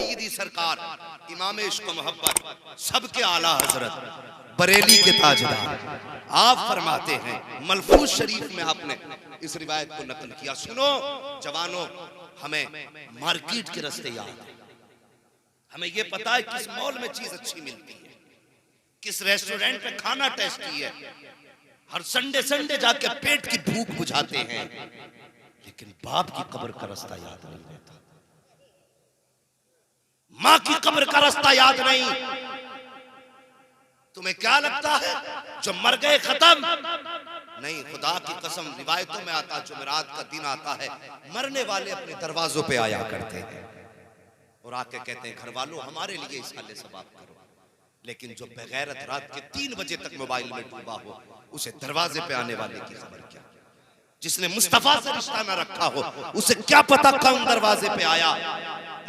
सैयदी सरकार इमाम इश्क मोहब्बत सबके आला हजरत बरेली के ताजदार आप फरमाते हैं, मलफूज शरीफ में आपने इस रिवायत को नकल किया। सुनो जवानों, हमें मार्केट के रास्ते याद है, हमें ये पता है किस मॉल में चीज अच्छी मिलती है, किस रेस्टोरेंट में खाना टेस्टी है, हर संडे संडे जाके पेट की भूख बुझाते हैं, लेकिन बाप की कब्र का रास्ता याद नहीं रहता, माँ की कब्र का रास्ता याद नहीं। तुम्हें क्या लगता है जो मर गए खत्म? नहीं, खुदा की कसम रिवायतों में आता, जुमेरात का दिन आता है, मरने वाले अपने दरवाजों पे आया करते हैं और आके कहते हैं घर वालों हमारे लिए इस हाले सवाब करो। लेकिन जो बेगैरत रात के 3 बजे तक मोबाइल में डूबा हो, उसे दरवाजे पे आने वाले की खबर क्या? जिसने मुस्तफा से रिश्ता ना रखा हो, उसे क्या पता कौन दरवाजे पे आया?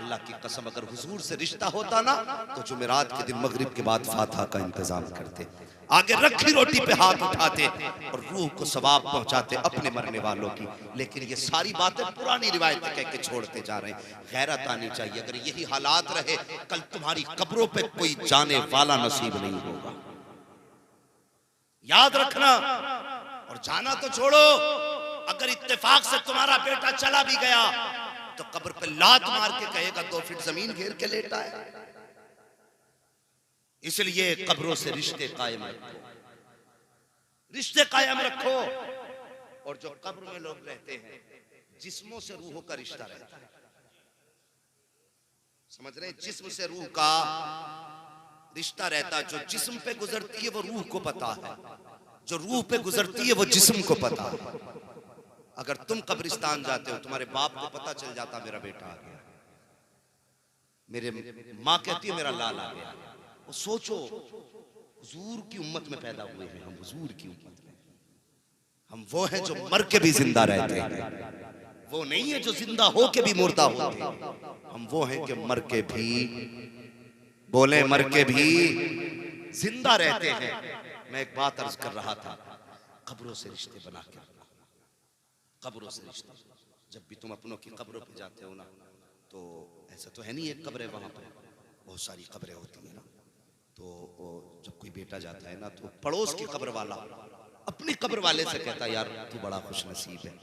अल्लाह की कसम अगर हुजूर से रिश्ता होता ना तो जुमेरात के दिन मगरिब के बाद फातिहा का इंतजाम करते, आगे रखी रोटी पे हाथ उठाते और रूह को सवाब पहुंचाते अपने मरने वालों की। लेकिन ये सारी बातें पुरानी रिवायतें कह के छोड़ते जा रहे हैं। गैरत आनी चाहिए। अगर यही हालात रहे, कल तुम्हारी कब्रों पे कोई जाने वाला नसीब नहीं होगा, याद रखना। और जाना तो छोड़ो, अगर इत्तेफाक से तुम्हारा बेटा चला भी गया तो कब्र पे लात मार के कहेगा 2 फीट जमीन घेर के लेटा है। इसलिए कब्रों से रिश्ते कायम रखो, रिश्ते कायम रखो। और जो कब्र में लोग रहते हैं, जिस्मों से रूहों का रिश्ता रहता है, समझ रहे हैं? जिस्म से रूह का रिश्ता रहता है। जो जिस्म पे गुजरती है वो रूह को पता है, जो रूह पे गुजरती है वो जिस्म को पता है। अगर तुम कब्रिस्तान जाते हो, तुम्हारे बाप को पता चल जाता मेरा बेटा आ गया, मेरे माँ कहती है मेरा लाल आ गया। वो सोचो, हुजूर की उम्मत में पैदा हुए हैं हम, हुजूर की उम्मत में। हम वो हैं जो मर के भी जिंदा रहते हैं, वो नहीं है जो जिंदा हो के भी मुर्दा होते हैं। हम वो हैं कि मर के भी, बोले मर के भी जिंदा रहते हैं। मैं एक बात अर्ज कर रहा था, कब्रों से रिश्ते बना के, कब्रों से रिश्ते। जब भी तुम अपनों की कब्रों पे जाते हो ना, तो ऐसा तो है नहीं एक कब्र है वहां पर, बहुत सारी कब्रें होती है ना। तो जब कोई बेटा जाता है ना, तो पड़ोस की कब्र वाला अपनी कब्र वाले से कहता है, यार तू बड़ा खुश नसीब है,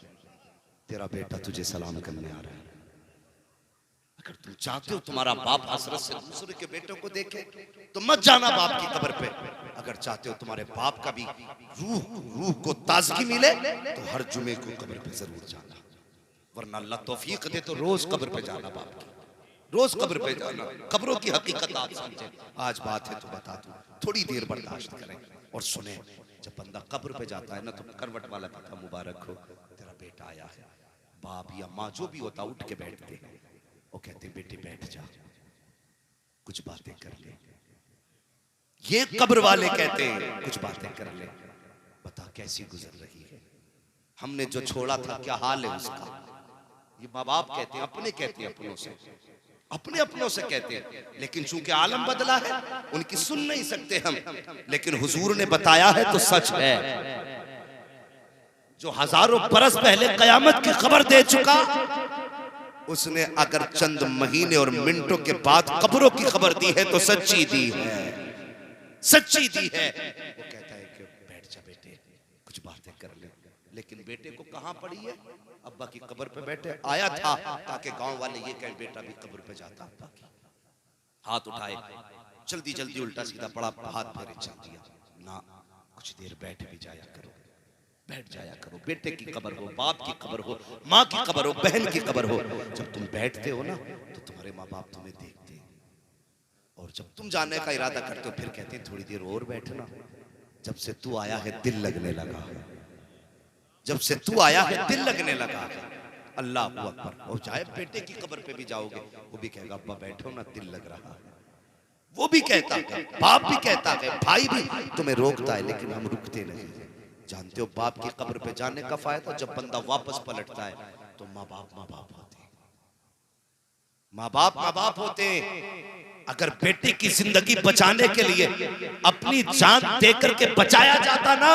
तेरा बेटा तुझे सलाम करने आ रहा है। अगर तुम चाहते हो तुम्हारा बाप हसरत से दूसरे के बेटों को देखे तो मत जाना बाप की कब्र पे। अगर चाहते हो तुम्हारे बाप का भी रूह को ताजगी मिले तो हर जुमे को कब्र पे जरूर जाना, वरना अल्लाह तौफीक दे तो रोज कब्र पे जाना, बाप की रोज कब्र पे जाना। कब्रों की हकीकत आप समझे। आज बात है तो बता दूं, थोड़ी देर बर्दाश्त करें और सुने। जब बंदा कब्र पे जाता है ना, तो करवट वाला कहता मुबारक हो, तेरा बेटा आया है। बाप या माँ जो भी होता उठ के बैठते हैं, वो कहते बेटे बैठ जा, कुछ बातें कर ले। ये कब्र वाले कहते हैं कुछ बातें कर ले, बता कैसी गुजर रही है, हमने जो छोड़ा था क्या हाल है उसका। ये माँ बाप कहते हैं, अपने कहते हैं, अपनों से, अपने अपनों से कहते हैं। लेकिन चूंकि आलम बदला है, उनकी सुन नहीं सकते हम। लेकिन हुजूर ने बताया है तो सच है। जो हजारों बरस पहले कयामत की खबर दे चुका, उसने अगर चंद महीने और मिनटों के बाद कब्रों की खबर दी है तो सच्ची दी है, सच्ची दी है। वो कहता है कि बैठ जा बेटे, कुछ बातें कर ले। लेकिन बेटे को कहां पड़ी है? अब्बा की कब्र पे बैठे आया था, ताकि गांव वाले ये कहें बेटा भी कब्र पे जाता। अब्बा की हाथ उठाए, जल्दी जल्दी उल्टा सीधा पड़ा, हाथ फेरे चल दिया ना, कुछ देर बैठ भी जाया करो, बैठ जाया करो। बेटे की कब्र हो, बाप की कब्र हो, माँ की कब्र हो, बहन की कब्र हो, जब तुम बैठते हो ना तो तुम्हारे माँ बाप तुम्हें देखते हैं। और जब तुम जाने का इरादा करते हो फिर कहते हैं थोड़ी देर और बैठना, जब से तू आया है दिल लगने लगा है, जब से तू आया है दिल लगने लगा है। अल्लाह अकबर। और चाहे बेटे की कब्र पे भी जाओगे, वो भी कहेगा अब्बा बैठो ना, दिल लग रहा है। वो भी कहता है, बाप भी कहता है, भाई भी तुम्हें रोकता है, लेकिन हम रुकते नहीं। जानते हो बाप की कब्र पे जाने का फायदा, जब बंदा वापस पलटता है तो माँ बाप होते हैं, माँ बाप होते हैं। अगर बेटी की जिंदगी बचाने के लिए अपनी जान दे करके बचाया जाता ना,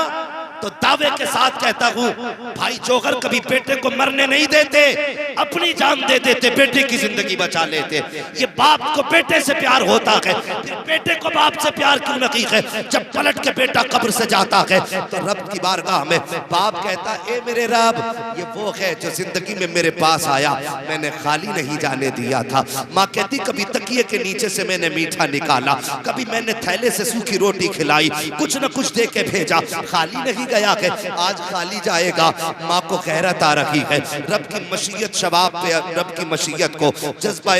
तो दावे के साथ कहता हूँ भाई जोहर कभी बेटे को मरने नहीं देते, अपनी जान दे देते, बेटे की जिंदगी बचा लेते। ये बाप को बेटे से प्यार होता है, फिर बेटे को बाप से प्यार क्यों नहीं है? जब पलट के बेटा कब्र से जाता है तो रब की बारगाह में बाप कहता ए मेरे रब, ये वो है जो जिंदगी में मेरे पास आया, मैंने खाली नहीं जाने दिया था। माँ कहती कभी तकिए के नीचे से मैंने मीठा निकाला, कभी मैंने थैले से सूखी रोटी खिलाई, कुछ न कुछ दे के भेजा, खाली नहीं गया है, आज खाली जाएगा। माँ को गैरत आ रही है, रब की मशीयत शबाब पे, रब की मशीयत को जज्बा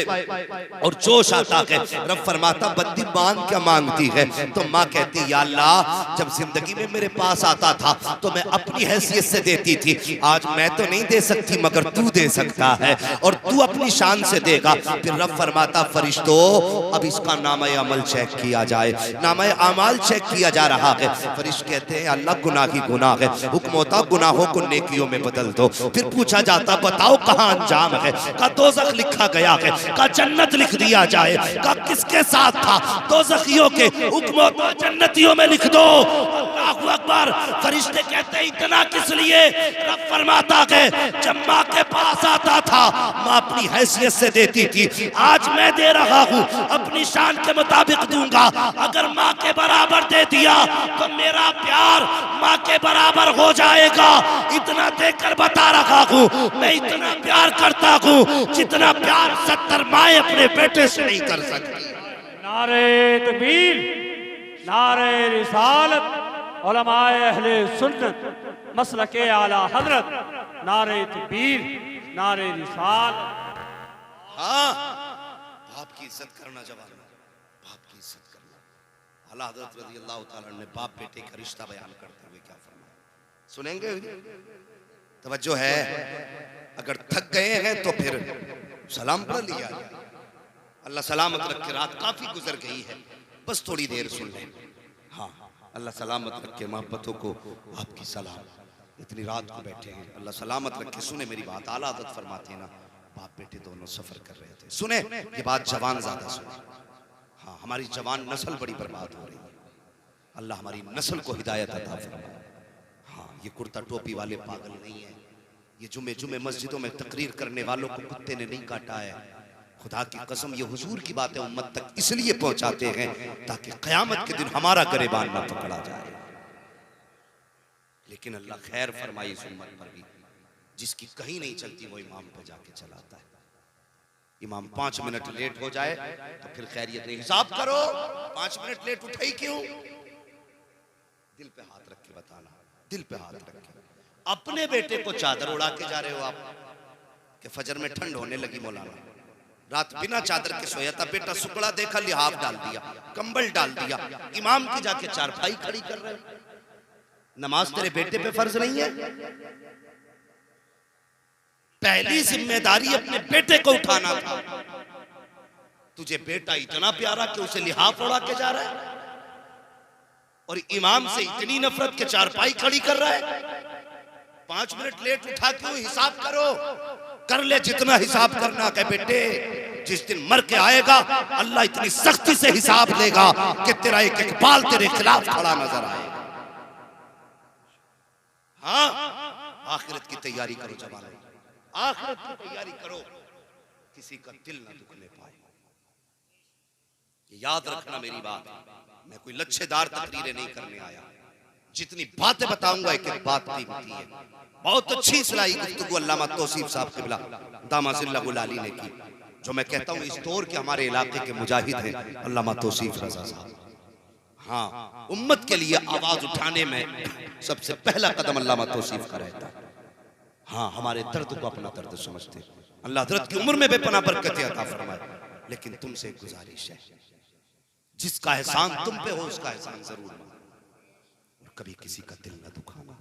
और जोश आता है। रब फरमाता बंदी मांग क्या मांगती है? तो माँ कहती या अल्लाह, जब जिंदगी में मेरे पास आता था तो मैं अपनी हैसियत से देती थी, आज मैं तो नहीं दे सकती मगर तू दे सकता है और तू अपनी शान से देगा। फिर रब फरमाता फरिश्तों अब इसका नामा अमल चेक किया जाए, नामा अमाल चेक किया जा रहा है। फरिश्ते कहते हैं अल्लाह गुनाह ही गुनाह है, हुक्म होता गुनाहों को नेकियों में बदल दो। फिर पूछा जाता बताओ कहाँ अंजाम है? का दोज़ख लिखा गया है, का जन्नत लिख दिया जाए, का किसके साथ था? दोज़खियों के, हुक्म होता जन्नतियों में लिख दो। अल्लाहू अकबर। फरिश्ते कहते हैं इतना किस लिए? रब फरमाता है जब माँ के पास आता था माँ अपनी हैसियत से देती थी, आज मैं दे रहा हूँ अपनी शान के मुताबिक दूंगा। अगर माँ के बराबर दे दिया तो मेरा प्यार माँ के बराबर हो जाएगा। इतना देकर बता रहा हूँ मैं इतना प्यार करता हूँ जितना प्यार 70 माएँ अपने बेटे से नहीं कर सकती। नारे तकबीर, नारे रिसालत, उलमाए अहले सुन्नत, मसलके आला हजरत, नारे तकबीर, नारे रिसालत। हाँ, बाप की इज्जत करना जवान, बाप की इज्जत करना। आला हज़रत रज़ी अल्लाह तआला ने बाप बेटे का रिश्ता बयान करते हुए क्या फरमाया, सुनेंगे? तवज्जो है। अगर थक गए हैं तो फिर सलाम पढ़ लिया, अल्लाह सलामत रखे। रात काफी गुजर गई है, बस थोड़ी देर सुन लें। हाँ, अल्लाह सलामत रखे मोहब्बतों को, आपकी सलाम। इतनी रात को बैठे हैं, अल्लाह सलामत रखे। सुने मेरी बात, आला हज़रत फरमाते हैं ना बाप बेटे दोनों सफर कर रहे थे। सुने ये बात जवान ज्यादा सुने। हाँ, हमारी जवान नस्ल बड़ी बर्बाद हो रही है, अल्लाह हमारी नस्ल को हिदायत अता फरमाए। हाँ, ये कुर्ता टोपी वाले पागल नहीं है, ये जुमे जुमे मस्जिदों में तकरीर करने वालों को कुत्ते ने नहीं काटा है। खुदा की कसम ये हुजूर की बातें उम्मत तक इसलिए पहुंचाते हैं ताकि क़यामत के दिन हमारा गरेबान ना पकड़ा जाए। लेकिन अल्लाह खैर फरमाई इस उम्मत पर भी, जिसकी कहीं नहीं चलती वो इमाम पे जाके चलाता है। इमाम 5 मिनट लेट हो जाए तो फिर खैरियत नहीं, हिसाब करो 5 मिनट लेट उठाई क्यों? दिल पे हाथ रख के बताना, दिल पे हाथ रख के। अपने बेटे को चादर उड़ा के जा रहे हो आप कि फजर में ठंड होने लगी, मौलाना रात बिना चादर के सोया था, बेटा सुकड़ा देखा लिहाफ डाल दिया, कंबल डाल दिया, इमाम की जाके चारपाई खड़ी कर रहे हो। नमाज तेरे बेटे पे फर्ज नहीं है? पहली जिम्मेदारी अपने बेटे को उठाना था। तुझे बेटा इतना प्यारा कि उसे लिहाफ उड़ा के जा रहा है और इमाम से इतनी नफरत के चारपाई खड़ी कर रहा है। 5 मिनट लेट उठा क्यों? हिसाब करो, कर ले जितना हिसाब करना है बेटे। जिस दिन मर के आएगा अल्लाह इतनी सख्ती से हिसाब लेगा कि तेरा एक एक बाल तेरे खिलाफ खड़ा नजर आएगा। हाँ, आखिरत की तैयारी करो जवान, आखिरत की तैयारी करो, किसी का दिल ना दुखने पाए। याद रखना मेरी बात, मैं कोई लच्छेदार तकरीरें नहीं करने आया। जितनी बातें बताऊंगा एक एक बात कीमती है। बहुत अच्छी सलाई गुफ्तगू अल्लामा तौसीफ साहब क़िबला दामसिल्लाहुल अली ने की। जो मैं कहता हूँ इस दौर के हमारे इलाके के मुजाहिद हैं अल्लामा तौसीफ रज़ा साहब। हाँ, उम्मत के लिए आवाज उठाने में सबसे पहला कदम अल्लामा तौसीफ का रहता है। हाँ, हमारे दर्द को अपना दर्द समझते। अल्लाह हज़रत की उम्र में बेपनाह बरकतें अता फरमाए। लेकिन तुमसे एक गुजारिश है, जिसका एहसान तुम पे हो उसका एहसान जरूर मानो और कभी किसी का दिल न दुखाना,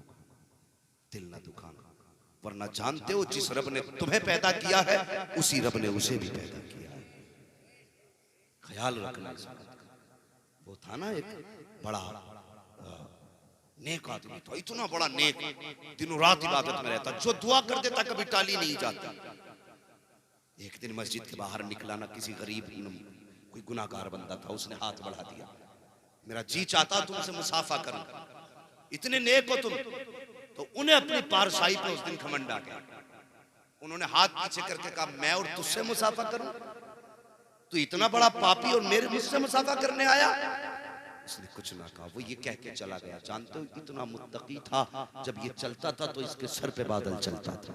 दिल न दुखाना। वरना जानते हो जिस रब ने तुम्हें पैदा किया है उसी रब ने उसे भी पैदा किया है। ख्याल रखना। वो था ना एक बड़ा नेक आदमी था, इतना बड़ा नेक, दिनों रात इबादत में रहता, जो दुआ कर देता कभी टाली नहीं जाती। एक दिन मस्जिद के बाहर निकला ना, किसी गरीब कोई गुनाहगार बंदा था, उसने हाथ बढ़ा दिया, मेरा जी चाहता तुमसे मुसाफा करूं। इतने नेक हो तुम। तो उन्हें अपनी पारसाई पे उस दिन घमंड आ गया। उन्होंने हाथ पीछे करके कहा, मैं और तुझसे मुसाफा करूं? तू इतना बड़ा पापी और मेरे मुझसे मुसाफा करने आया? उसने कुछ ना कहा, वो ये कह के चला गया। जानते हो इतना मुत्तकी था, जब ये चलता था तो इसके सर पे बादल चलता था।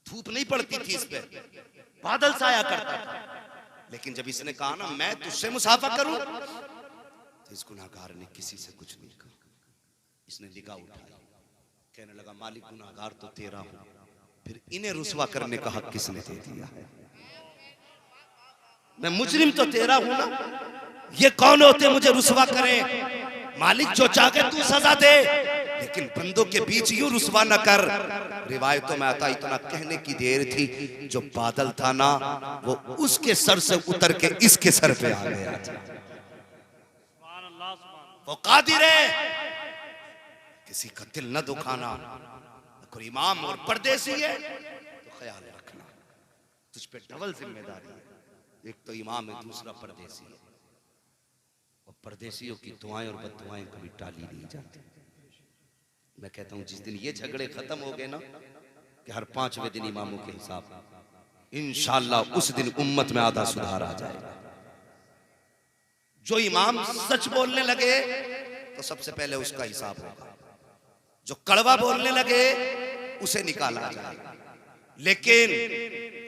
धूप नहीं पड़ती थी इस पे, बादल सा आया करता था। लेकिन जब इसने कहा ना मैं तुझसे मुसाफा करूं, तो इस गुनाहगार ने किसी से कुछ नहीं कहा। इसने निगाह उठाई, कहने लगा, मालिक गुनाहगार तो तेरा हूं, फिर इन्हें रुसवा करने का हक किसने दे दिया है? मैं मुजरिम तो तेरा हूं ना, ये कौन होते मुझे रुसवा करें? मालिक जो चाहे तू सजा दे, लेकिन बंदों के बीच यूं रुसवा न कर। रिवायतों में आता, इतना कहने की देर थी, जो बादल था ना वो उसके सर से उतर के इसके सर पे आ गया था। वो कादिर है किसी का दिल न दुखाना। कोई इमाम और परदेसी है तो ख्याल रखना, तुझ पे डबल जिम्मेदारी है। एक तो इमाम है, दूसरा परदेसी है। और परदेसियों की दुआएं और बददुआएं कभी टाली नहीं जाती। मैं कहता हूं जिस दिन ये झगड़े खत्म हो गए ना, कि हर 5वें दिन इमामों के हिसाब, इंशाअल्लाह उस दिन उम्मत में आधा सुधार आ जाएगा। जो इमाम सच बोलने लगे तो सबसे पहले उसका हिसाब होगा, जो कड़वा बोलने लगे उसे निकाला जाएगा। लेकिन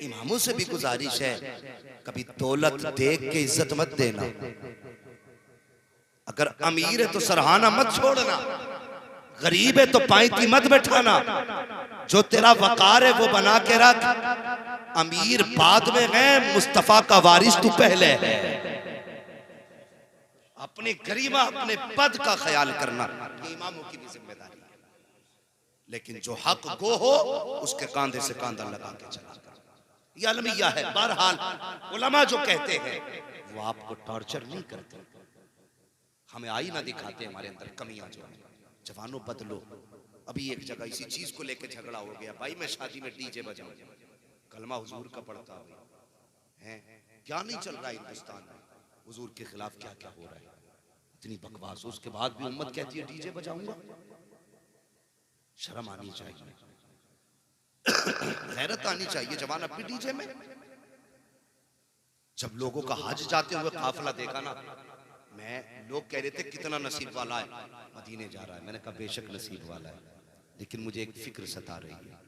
इमामों से भी गुजारिश है, कभी दौलत देख के इज्जत मत देना। अगर अमीर है तो सरहाना मत छोड़ना, गरीब है तो पायती मत बैठाना। जो तेरा वकार है वो बना के रख। अमीर बाद में है, मुस्तफा का वारिस तू पहले है। अपनी गरिमा, अपने पद का ख्याल करना, ये इमामों की भी जिम्मेदारी है। लेकिन जो हक गो हो उसके कांधे से कांधा लगा के चला कर, ये अलमिया है। बहरहाल उलमा जो कहते हैं वो आपको टॉर्चर नहीं करते, हमें आईना दिखाते हमारे अंदर कमियां जो है। जवानों बदलो। अभी एक जगह इसी चीज को लेकर झगड़ा हो गया, भाई मैं शादी में डीजे बजाऊं, कलमा हुजूर का पढ़ता है, क्या नहीं चल रहा है हिंदुस्तान में, हुजूर के खिलाफ क्या क्या हो रहा है, इतनी बकवास। उसके बाद भी उम्मत कहती है डीजे बजाऊंगा। शर्म आनी चाहिए, गैरत आनी चाहिए। जवान अब भी डीजे में। जब लोगों का हज जाते हुए काफिला देखा ना, लोग कह रहे थे कितना नसीब वाला है, मदीने जा रहा है। मैंने कहा बेशक नसीब वाला है, लेकिन मुझे एक फिक्र सता रही है।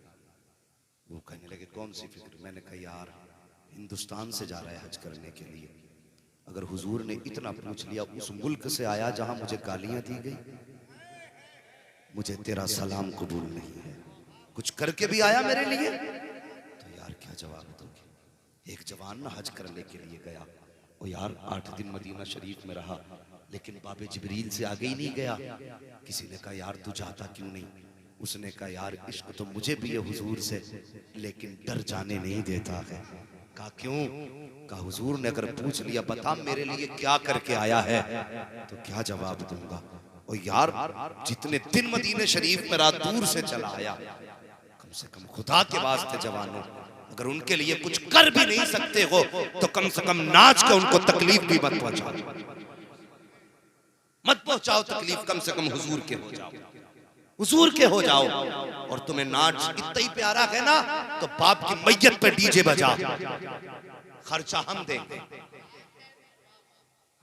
वो कहने लगे कौन सी फिक्र? मैंने कहा यार हिंदुस्तान से जा रहा है हज करने के लिए, अगर हुजूर ने इतना पूछ लिया, उस मुल्क से आया जहां मुझे गालियां दी गई, मुझे तेरा सलाम कबूल नहीं है, कुछ करके भी आया मेरे लिए, तो यार क्या जवाब दोगे? एक जवान ना हज करने के लिए गया, वो यार 8 दिन मदीना शरीफ में रहा, लेकिन बाबे जिब्रील से आगे ही नहीं गया। किसी ने कहा यार तू जाता क्यों नहीं? उसने कहा यार इश्क तो मुझे भी है हुजूर से, लेकिन डर जाने नहीं देता है। कहा क्यों? कहा हुजूर ने अगर पूछ लिया बता मेरे लिए क्या करके आया है, तो क्या जवाब दूंगा? और यार जितने दिन मदीने शरीफ में रात दूर से चला आया, कम से कम खुदा के वास्ते जवानों, अगर उनके लिए कुछ कर भी नहीं सकते हो तो कम से कम नाच के उनको तकलीफ भी मत पहुंचाओ, मत पहुंचाओ तकलीफ, कम से कम हुजूर के हो जाओ, हुजूर के हो जाओ। और तुम्हें नाच इतना ही प्यारा है ना, तो बाप की मैयत पे डीजे बजा, खर्चा हम देंगे।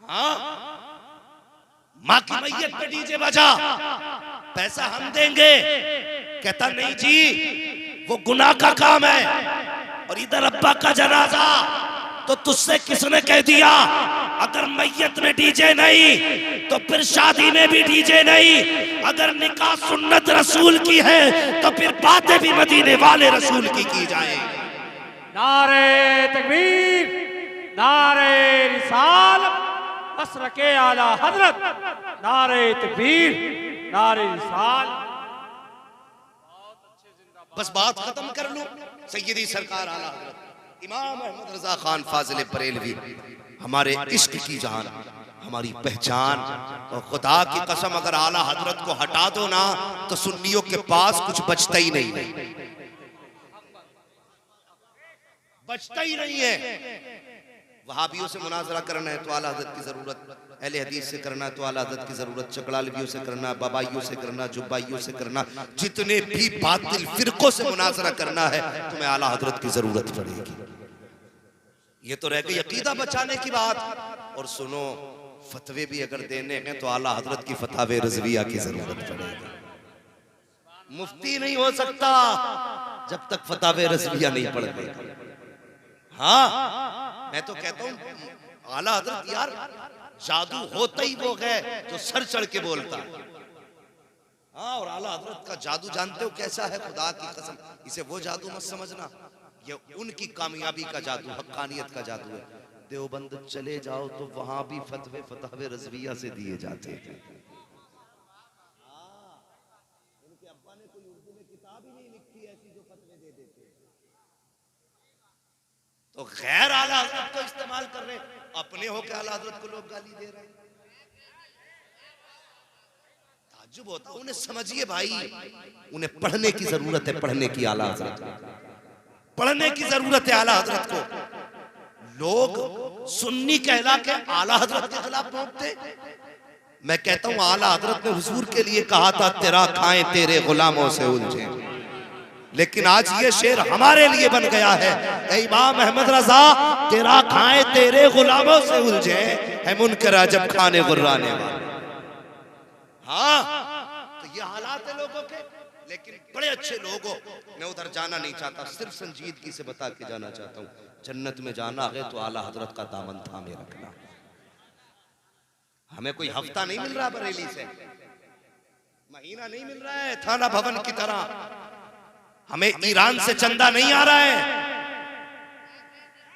हाँ, माँ की मैयत पे डीजे बजा, पैसा हम देंगे। कहता नहीं जी वो गुनाह का काम है, और इधर अब्बा का जनाजा, तो तुझसे किसने कह दिया अगर मैयत में डीजे नहीं तो फिर शादी में भी डीजे नहीं? अगर निकाह सुन्नत रसूल की है तो फिर बातें भी मदीने वाले रसूल की जाए। नारे तकबीर, नारे रिसालत, मसलके आला हजरत, नारे तकबीर, नारे रिसालत। बस बात खत्म कर लूं। सैयदी सरकार आला हजरत इमाम अहमद रजा खान फाजिल बरेलवी, हमारे इश्क की जान, हमारी पहचान, और खुदा की कसम अगर आला हजरत को हटा दो ना तो सुन्नियों के पास कुछ बचता ही नहीं है, बचता ही नहीं है। वहाबियों से मुनाजरा करना है तो आला हज़रत की ज़रूरत, अहले हदीस से करना है तो आला हज़रत की ज़रूरत, चकड़ालवियों से करना, बाबाइयों से करना, जुब्बाइयों से करना, जितने भी बातिल फिरकों से मुनाजरा करना है तुम्हें आला हज़रत की ज़रूरत पड़ेगी। ये तो रह गई अकीदा बचाने की बात। और सुनो, फतवे भी अगर देने हैं तो आला हज़रत की फतावे रज़विया की ज़रूरत पड़ेगी। मुफ्ती नहीं हो सकता जब तक फतावे रज़विया नहीं पढ़ लेगा। हाँ, मैं तो कहता हूँ आला हज़रत यार जादू होता ही वो है जो सर चढ़ के बोलता है। हाँ, और आला हज़रत का जादू जानते हो कैसा है? खुदा की कसम, इसे वो जादू मत समझना, ये उनकी कामयाबी का जादू, हक्कानियत का जादू है। देवबंद चले जाओ तो वहां भी फतवे फतावे रज़विया से दिए जाते हैं। उनके अब्बा ने कोई उर्दू में किताब ही नहीं लिखी ऐसी जो फतवे दे देते। तो गैर आला हज़रत को इस्तेमाल कर रहे, अपने होके आला हज़रत को लोग गाली दे रहे हैं। ताज्जुब होता, उन्हें समझिए भाई, उन्हें पढ़ने की जरूरत है, पढ़ने की आला हज़रत को पढ़ने की जरूरत है आला हज़रत को। लोग सुन्नी कहला के आला हज़रत के खिलाफ बोलते। मैं कहता हूं आला हज़रत ने हुजूर के लिए कहा था तेरा खाएं तेरे गुलामों से उलझे, लेकिन आज ये शेर हमारे लिए बन गया है। ऐ इमाम अहमद रजा तेरा खाएं तेरे गुलामों से उलझे, है मुनकर जब खाने गुर्राने वाले। हाँ, तो ये हालात है लोगों के, लेकिन बड़े अच्छे लोगों, मैं उधर जाना नहीं चाहता, सिर्फ संजीदगी से बता के जाना चाहता हूँ। जन्नत में जाना है तो आला हज़रत का दामन थामे रखना। हमें कोई हफ्ता नहीं मिल रहा बरेली से, महीना नहीं मिल रहा है थाना भवन की तरह, हमें ईरान से चंदा नहीं आ रहा है,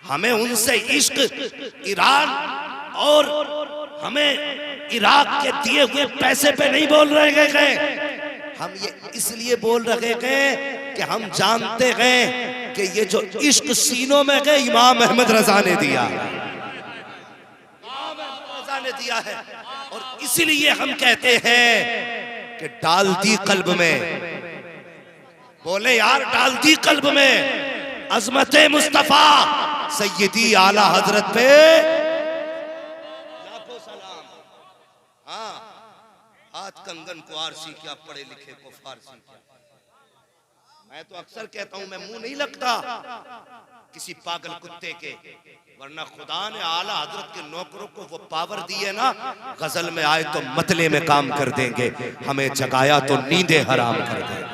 हमें उनसे इश्क ईरान और हमें इराक के दिए हुए पैसे पे नहीं बोल रहे गए। हम ये इसलिए बोल रहे गए कि हम जानते हैं कि ये जो इश्क सीनों में गए इमाम अहमद रजा ने दिया, इमाम अहमद रजा ने दिया है। और इसलिए हम कहते हैं कि डाल दी कल्ब में, बोले यार डाल दी कल्ब में अजमत मुस्तफा सैयदी आला हज़रत पे लाखों सलाम। हाँ, हाथ कंगन को आरसी क्या, पढ़े लिखे को फारसी क्या। मैं तो अक्सर कहता हूं मैं मुंह नहीं लगता किसी पागल कुत्ते के, वरना खुदा ने आला हज़रत के नौकरों को वो पावर दी है ना, गजल में आए तो मतले में काम कर देंगे, हमें जगाया तो नींदे हराम कर देंगे।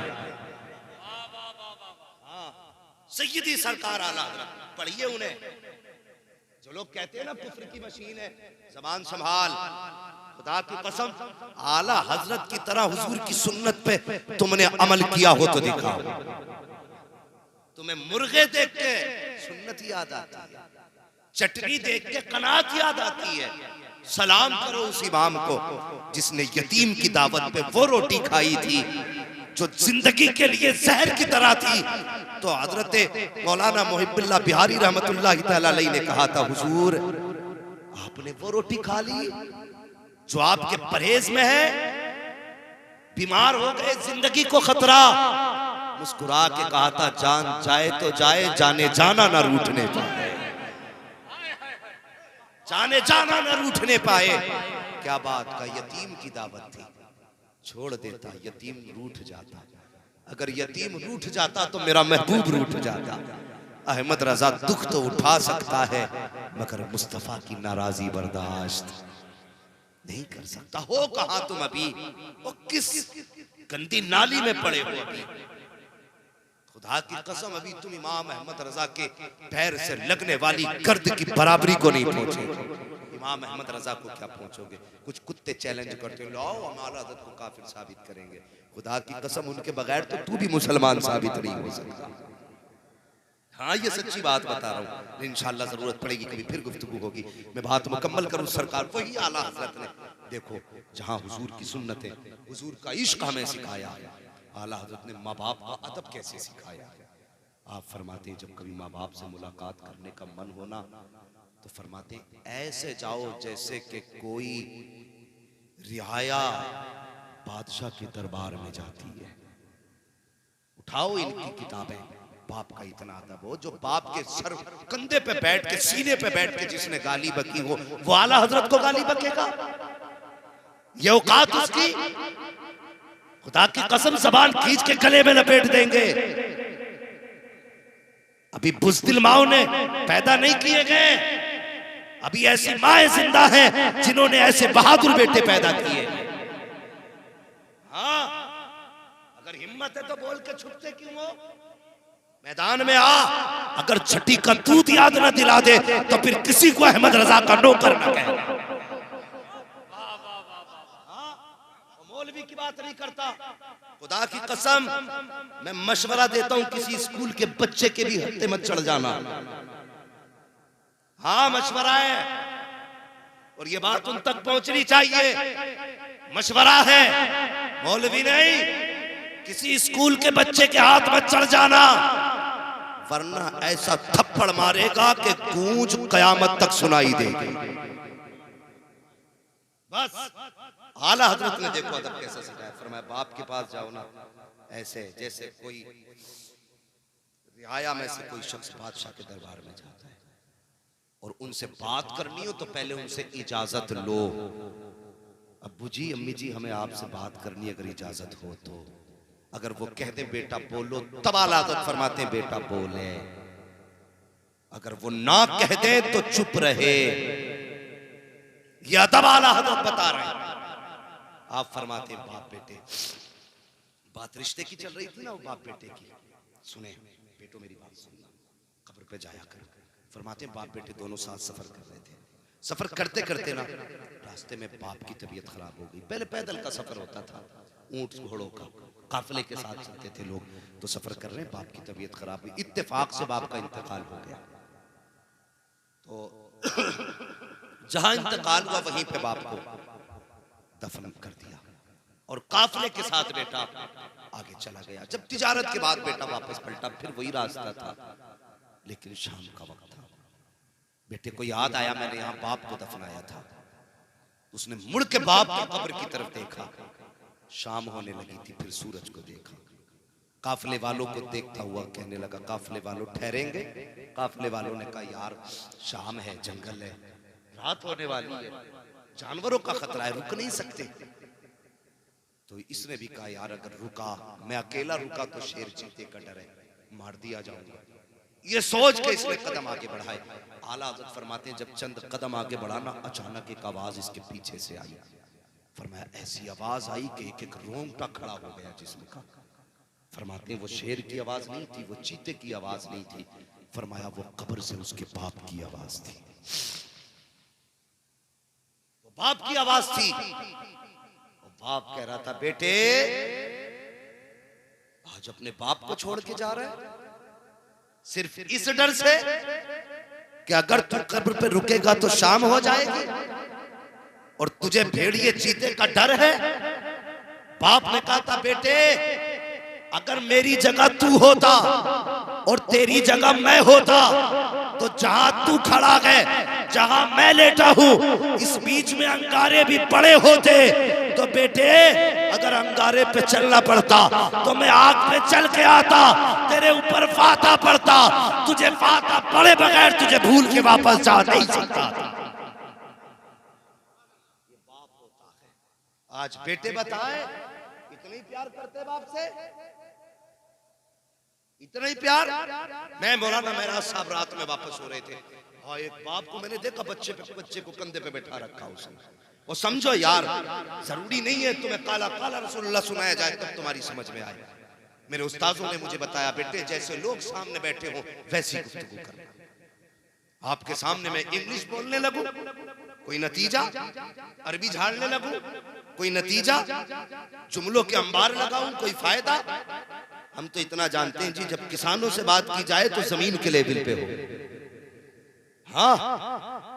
सैयदी सरकार आला हज़रत, पढ़िए उन्हें। जो लोग कहते हैं ना कुफ्र की मशीन है, ज़बान संभाल, खुदा की कसम आला हज़रत की तरह हुजूर की सुन्नत पे तुमने अमल किया हो तो दिखाओ। तुम्हें मुर्गे देख के सुन्नत याद आती है, चटनी देख के कनात याद आती है। सलाम करो उस इमाम को जिसने यतीम की दावत पे वो रोटी खाई थी जो जिंदगी के लिए जहर की तरह थी। तो हजरत मौलाना मुहिब्बुल्लाह बिहारी रहमतुल्लाह तआला अलैहि ने कहा था, हुजूर आपने वो रोटी खा ली जो आपके परहेज में है, बीमार हो गए, जिंदगी को खतरा, मुस्कुरा के कहा था जान जाए तो जाए, जाने जाना ना रूठने पाए, जाने जाना ना रूठने पाए। क्या बात का यतीम की दावत थी, छोड़ देता यतीम रूठ जाता। अगर यतीम रूठ जाता तो मेरा महबूब रूठ जाता। अहमद रजा दुख तो उठा सकता है मगर मुस्तफा की नाराजी बर्दाश्त नहीं कर सकता। हो कहां तुम अभी, वो किस गंदी नाली में पड़े हो अभी। खुदा की कसम अभी तुम इमाम अहमद रजा के पैर से लगने वाली गर्द की बराबरी को नहीं पहुंचे। इमाम अहमद रजा को क्या पहुंचोगे। कुछ कुत्ते चैलेंज करते हो, लाओ हम आला हज़रत को काफिर साबित करेंगे। खुदा की कसम उनके बगैर तो तू भी मुसलमान साबित नहीं हो सकता। हाँ, ये सच्ची बात बता रहा हूँ। इंशाअल्लाह जरूरत पड़ेगी कभी फिर गुफ्तगू होगी, मैं बात मुकम्मल करूँ। सरकार वही आला हज़रत ने देखो जहाँ हुजूर की सुन्नत है, हुजूर का इश्क हमें सिखाया, आला हज़रत ने माँ बाप का अदब कैसे सिखाया। आप फरमाते हैं जब कभी माँ बाप से मुलाकात करने का मन होना तो फरमाते ऐसे जाओ जैसे कि कोई रियाया बादशाह के दरबार में जाती है। उठाओ इनकी किताबें, बाप का इतना अदब हो, जो बाप के सर कंधे पे बैठ के, सीने पे बैठ के जिसने गाली बकी हो, वो आला हजरत को गाली बकेगा? ये औकात उसकी? खुदा की कसम जबान खींच के गले में लपेट देंगे। अभी बुज़दिल माओ ने पैदा नहीं किए गए, अभी ऐसी माएं जिंदा हैं जिन्होंने ऐसे बहादुर बेटे पैदा किए। हाँ, अगर हिम्मत है तो बोल के छुपते क्यों हो? मैदान में आ। अगर छठी का दूध याद न दिला दे तो फिर किसी को अहमद रजा का नौकर न कहे। मौलवी की बात नहीं करता, खुदा की कसम मैं मशवरा देता हूं, किसी स्कूल के बच्चे के भी हत्थे मत चढ़ जाना। हाँ, मशवरा है और ये बात उन तक पहुंचनी चाहिए। मशवरा है, मौलवी नहीं। किसी स्कूल के बच्चे के हाथ मत चढ़ जाना, वरना ऐसा थप्पड़ मारेगा कि गूंज कयामत तक सुनाई देगी। बस आला हजरत ने देखो अदब कैसे सिखाया। फरमाया बाप के पास जाओ ना ऐसे जैसे कोई रियाया में से कोई शख्स बादशाह के दरबार में जाता है और उनसे बात करनी हो तो पहले उनसे इजाजत लो। अब्बू जी, अम्मी जी, हमें आपसे बात करनी है, अगर इजाजत हो तो। अगर वो कह दे बेटा बोलो, तब आला हजरत फरमाते हैं बेटा बोले। अगर वो ना कह दे तो चुप रहे। यह अदब आला हजरत बता रहे हैं। आप फरमाते हैं बाप बेटे, बात रिश्ते की चल रही थी ना, वो बाप बेटे की। सुने बेटो, मेरी बात सुनना, कब्र पे जाया कर। फरमाते हैं बाप बेटे दोनों साथ सफर कर रहे थे। सफर करते करते ना रास्ते में बाप की तबीयत खराब हो गई। पहले पैदल का सफर होता था, ऊंट घोड़ों का काफिले के साथ चलते थे लोग, तो सफर कर रहे हैं, बाप की तबीयत खराब हुई। इत्तेफाक से बाप का इंतकाल हो गया। तो जहां इंतकाल हुआ वहीं पे बाप को दफन कर दिया और काफिले के साथ बेटा आगे चला गया। जब तिजारत के बाद बेटा वापस पलटा, फिर वही रास्ता था, लेकिन शाम का वक्त था। बेटे को याद आया मैंने यहाँ बाप को दफनाया था। उसने मुड़ के बाप की कब्र की तरफ देखा। शाम होने लगी थी, फिर सूरज को देखा। काफिले वालों को देखता हुआ कहने लगा, काफिले वालों ठहरेंगे? काफिले वालों ने कहा यार शाम है, जंगल है, रात होने वाली है, जानवरों का खतरा है, रुक नहीं सकते। तो इसने भी कहा यार अगर रुका, मैं अकेला रुका तो शेर चीते का डर है, मार दिया जाऊंगा। ये सोच के इसने कदम आगे बढ़ाए। आला हज़रत फरमाते हैं जब चंद कदम आगे बढ़ाना, अचानक एक आवाज इसके पीछे से आई। फरमाया ऐसी आवाज आई कि एक एक रोंगटा खड़ा हो गया जिस्म का। फरमाते हैं वो शेर की आवाज नहीं थी, वो चीते की आवाज नहीं थी। फरमाया वो कब्र से उसके बाप की आवाज थी। वो बाप की आवाज थी। वो बाप कह रहा था बेटे आज अपने बाप को छोड़ के जा रहा है, सिर्फ इस डर से कि अगर तू कब्र पे रुकेगा तो शाम हो जाएगी और तुझे भेड़िए चीते का डर है। बाप ने कहा था बेटे अगर मेरी जगह तू होता और तेरी जगह मैं होता तो जहां तू खड़ा है, जहां मैं लेटा हूं, इस बीच में अंगारे भी पड़े होते तो बेटे अगर अंगारे पे चलना पड़ता तो मैं आग पे चल के आता, तेरे ऊपर फाता पड़ता, तुझे फाता पड़े बगैर तुझे भूल के वापस जा नहीं सकता। आज बेटे बताए इतना ही प्यार करते बाप से, इतना ही प्यार। मैं मौलाना महराज साहब रात में वापस हो रहे थे, हाँ एक बाप को मैंने देखा बच्चे को कंधे पे बैठा रखा उसने। और समझो यार जरूरी नहीं है तुम्हें काला काला रसूलुल्लाह सुनाया जाए तब तुम्हारी समझ में आए। मेरे उस्तादों ने मुझे बताया बेटे जैसे लोग सामने बैठे हो वैसी गुफ्तगू करना। आपके सामने मैं इंग्लिश बोलने लगूं कोई नतीजा, अरबी झाड़ने लगूं कोई नतीजा, जुमलों के अंबार लगाऊं कोई फायदा। हम तो इतना जानते हैं जी जब किसानों से बात की जाए तो जमीन के लेवल पे हो। हाँ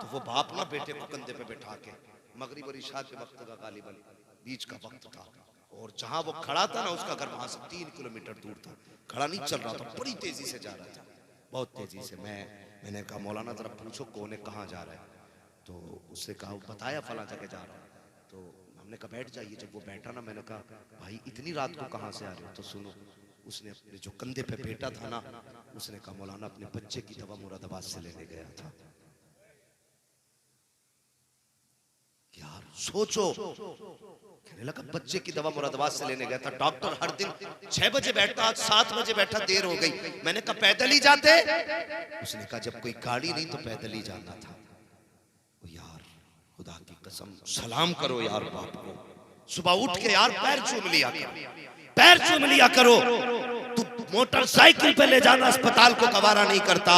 तो वो बाप ना बेटे को कंधे पे बैठा के, मगरिब और इशा के वक्त का गालिबन बीच का वक्त था और जहां वो खड़ा था ना उसका घर वहां से 3 किलोमीटर दूर था। खड़ा नहीं चल रहा था, बड़ी तेजी से जा रहा था, बहुत तेजी से। मैंने कहा मौलाना जरा पूछो कौन है, कहाँ जा रहा है? तो उससे कहा बताया फला जगह जा रहा है। तो हमने कहा बैठ जाइए। जब वो बैठा ना मैंने कहा भाई इतनी रात को कहाँ से आ रहे हो? तो सुनो, उसने अपने जो कंधे पे बेटा था ना उसने कहा मौलाना अपने बच्चे की दवा मुरादाबाद से लेने गया था। यार सोचो, कहने लगा बच्चे की दवा मुरादाबाद से लेने गया था, डॉक्टर हर दिन 6 बजे बैठता, आज 7 बजे बैठा, देर हो गई। मैंने कहा पैदल ही जाते। उसने कहा जब कोई गाड़ी नहीं तो पैदल ही जाना था। यार खुदा की कसम सलाम करो यार बाप को, सुबह उठ के यार पैर चूम लिया करो, पैर चूम लिया करो। तू मोटरसाइकिल पे ले जाना अस्पताल को गवारा नहीं करता,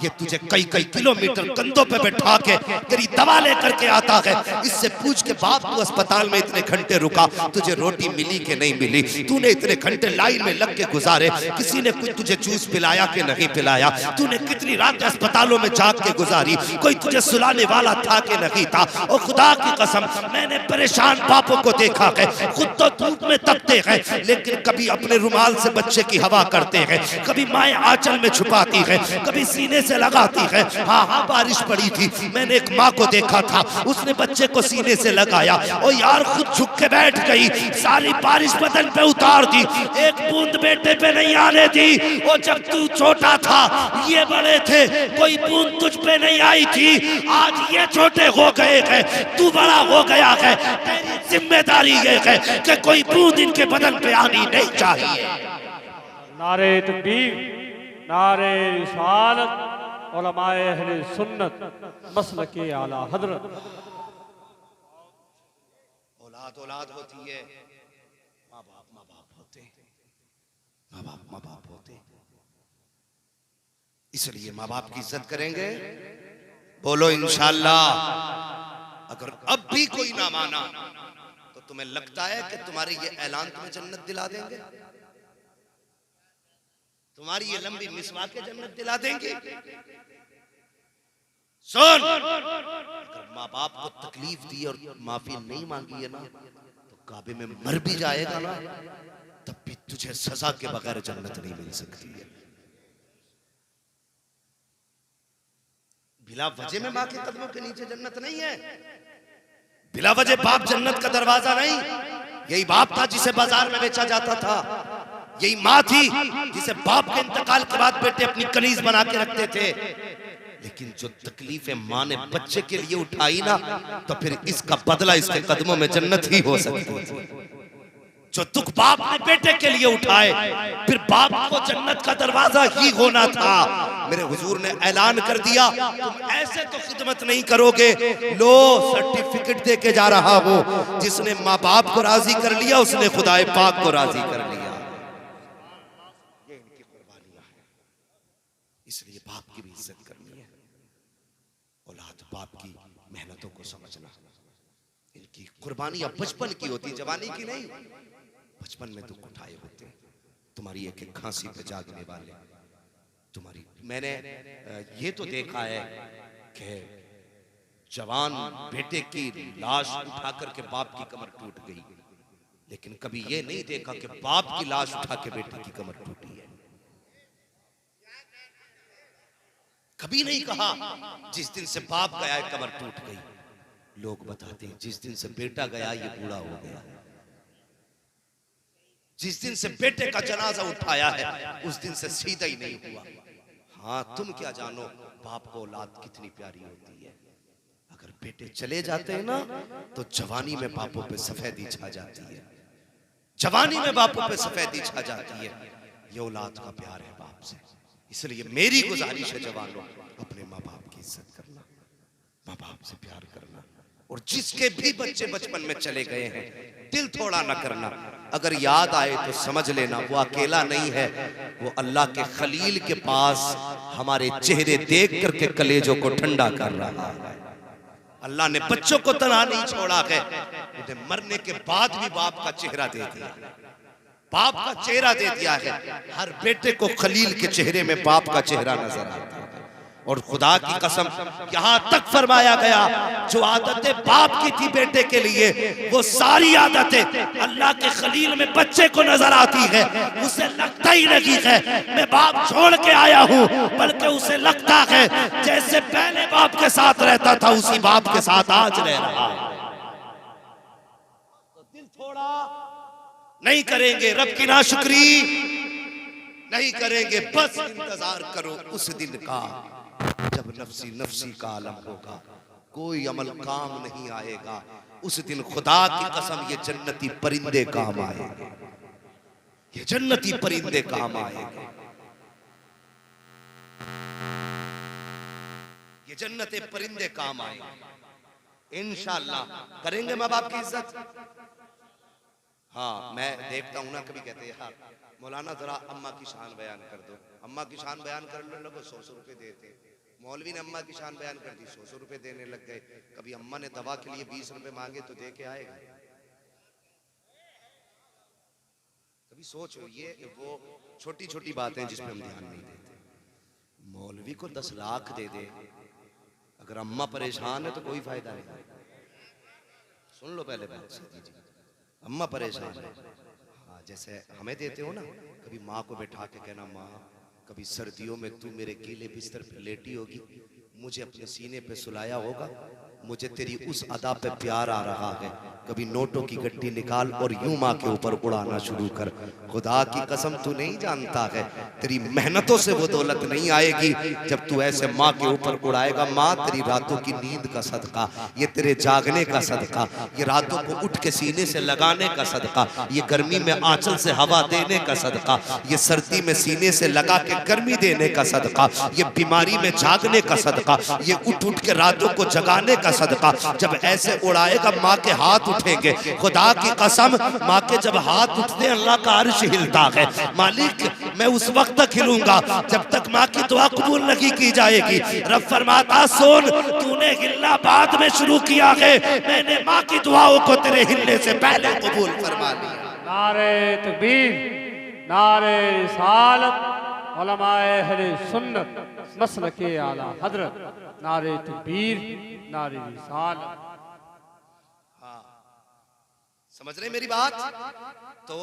ये तुझे कई कई किलोमीटर कंधों पे बैठा के तेरी दवा लेकर के आता है। इससे पूछ के बाप तू अस्पताल में इतने घंटे रुका, तुझे रोटी मिली कि नहीं मिली? तूने इतने घंटे लाइन में लग के गुजारे, किसी ने कुछ तुझे जूस पिलाया कि नहीं पिलाया? तूने कितनी रात अस्पतालों में जाग के गुजारी, कोई तुझे सुलाने वाला था कि नहीं था? और खुदा की कसम मैंने परेशान बापों को देखा है, खुद तो धूप में तपते हैं लेकिन कभी अपने रुमाल से बच्चे की हवा करते हैं, कभी माएं आंचल में छुपाती है, कभी सीने से लगाती है। हाँ हाँ बारिश पड़ी थी, मैंने एक माँ को देखा था, उसने बच्चे को सीने से लगाया और यार खुद झुक के बैठ गई, सारी बारिश बदन पे उतार दी, एक बूंद बेटे पे नहीं आने दी। और जब तू छोटा था ये बड़े थे, कोई बूंद तुझ पे नहीं आई थी, आज ये छोटे हो गए हैं, तू बड़ा हो गया है, तेरी जिम्मेदारी ये है कि कोई बूंद इनके बदन पे आनी नहीं चाहिए। नारे तकबीर, नारे रिसालत, उलमाए अहले सुन्नत, मसलके आला हजरत। औलाद औलाद होती है, माँ बाप होते, माँ बाप होते। इसलिए माँ बाप की इज्जत करेंगे। बोलो इंशाअल्लाह। अगर अब भी कोई ना माना तो तुम्हें लगता है कि तुम्हारे ये ऐलान तुम्हें जन्नत दिला देंगे? तुम्हारी ये लंबी मिसवाक जन्नत दिला देंगे? सुन, अगर माँ बाप को तकलीफ दी और माफी नहीं मांगी है ना तो काबे में मर भी जाएगा ना तब भी तुझे सजा के बगैर जन्नत नहीं मिल सकती है। बिला वजह में माँ के कदमों के नीचे जन्नत नहीं है, बिला वजह बाप जन्नत का दरवाजा नहीं। यही बाप था जिसे बाजार में बेचा जाता था, यही माँ थी जिसे बाप के इंतकाल के बाद बेटे अपनी कनीज बना के रखते थे। लेकिन जो तकलीफें माँ ने बच्चे के लिए उठाई ना तो फिर इसका बदला इसके कदमों में जन्नत ही हो सकती है। जो दुख बाप ने बेटे के लिए उठाए फिर बाप को जन्नत का दरवाजा ही होना था। मेरे हुजूर ने ऐलान कर दिया तुम ऐसे तो खिदमत नहीं करोगे, लो सर्टिफिकेट दे के जा रहा हूं, जिसने माँ बाप को राजी कर लिया उसने खुदाए पाक को राजी कर लिया। ये इनकी कुर्बानियां हैं, इसलिए बाप की भी इज्जत करनी है। औलाद बाप की मेहनतों को समझना, इनकी कुर्बानियां बचपन की होती, जवानी की नहीं। बचपन में दुख उठाए होते, तुम्हारी एक एक खांसी पे जागने वाले, तुम्हारी मैंने ये तो देखा है कि जवान बेटे की लाश उठा करके बाप की कमर टूट गई, लेकिन कभी ये नहीं देखा कि बाप की लाश उठा के बेटे की कमर टूटी है। कभी नहीं कहा जिस दिन से बाप गया है कमर टूट गई। लोग बताते हैं जिस दिन से बेटा गया ये बूढ़ा हो गया, जिस दिन से बेटे का जनाजा उठाया है उस दिन से सीधा ही नहीं हुआ। हाँ तुम क्या जानो बाप को औलाद कितनी प्यारी होती है। अगर बेटे चले जाते हैं ना तो जवानी में बापों पे सफेदी छा जाती है, जवानी में बापों पे सफेदी छा जाती है। ये औलाद का प्यार है बाप से। इसलिए मेरी गुजारिश है जवानों, अपने माँ बाप की इज्जत करना, माँ बाप से प्यार करना। और जिसके भी बच्चे बचपन में चले गए हैं दिल थोड़ा ना करना, अगर याद आए तो समझ लेना वो अकेला नहीं है, वो अल्लाह के खलील के पास हमारे चेहरे देख करके कलेजों को ठंडा कर रहा है। अल्लाह ने बच्चों को तन्हा नहीं छोड़ा है, उन्हें मरने के बाद भी बाप का चेहरा दे दिया, बाप का चेहरा दे दिया है। हर बेटे को खलील के चेहरे में बाप का चेहरा नजर आता है। और खुदा की कसम यहां तक फरमाया गया जो आदतें बाप की थी बेटे के लिए वो सारी आदतें अल्लाह के खलील में बच्चे को नजर आती है। उसे लगता ही नहीं है मैं बाप छोड़ के आया हूं, बल्कि उसे लगता है जैसे पहले बाप के साथ रहता था उसी बाप के साथ आज रह रहा है। तो दिल थोड़ा नहीं करेंगे, रब की नाशुक्री नहीं करेंगे। बस इंतजार करो उस दिन का जब नफसी नफसी का आलम होगा, कोई अमल काम नहीं आएगा। उस दिन खुदा की कसम ये जन्नती परिंदे काम आएंगे, ये जन्नती परिंदे काम आएंगे, ये जन्नते परिंदे काम आएंगे। इंशाअल्लाह करेंगे माँ बाप की इज्जत। हाँ, मैं देखता हूं ना, कभी कहते हैं यार मौलाना जरा अम्मा की शान बयान कर दो। अम्मा की शान बयान करने लगो 100 रुपए देते। मौलवी ने अम्मा की शान बयान कर दी, 100 रुपए देने लग गए। कभी अम्मा ने दवा के लिए 20 रुपए मांगे तो दे के आएगा? कभी सोचो, ये वो छोटी छोटी बातें जिसमें हम ध्यान नहीं देते। मौलवी को 10 लाख दे दे, अगर अम्मा परेशान है तो कोई फायदा नहीं। सुन लो पहले बात, अम्मा परेशान है, हाँ, जैसे हमें देते हो ना, कभी माँ को बैठा के कहना, माँ कभी सर्दियों में तू मेरे गीले बिस्तर पे लेटी होगी, मुझे अपने सीने पे सुलाया होगा, मुझे तेरी उस अदा पे प्यार आ रहा है, कभी नोटों की गड्डी निकाल और यूं माँ के ऊपर उड़ाना शुरू कर। खुदा की कसम तू नहीं जानता है, तेरी मेहनतों से वो दौलत नहीं आएगी जब तू ऐसे माँ के ऊपर उड़ाएगा। माँ तेरी रातों की नींद का सदका, ये तेरे जागने का सदका, ये रातों को उठ के सीने से लगाने का सदका, ये गर्मी में आंचल से हवा देने का सदका, ये सर्दी में सीने से लगा के गर्मी देने का सदका, ये बीमारी में जागने का सदका, ये उठ उठ के रातों को जगाने का सदका। जब ऐसे उड़ाएगा माँ के हाथ उठेंगे। खुदा की कसम, माँ के जब हाथ उठते अल्लाह का अर्श हिलता है। मालिक मैं उस वक्त तक हिलूंगा जब तक माँ की दुआ कबूल नहीं की जाएगी। रब फरमाता, सुन तूने हिलना बाद में शुरू किया है, मैंने माँ की दुआओं को तेरे हिलने से पहले कबूल फरमा लिया। नारे तकबीर, नारे रिसालत, उलमाए अहले सुन्नत मसलके आला हजरत, नारे तकबीर, नारे रिसालत। हाँ, समझ रहे मेरी बात? तो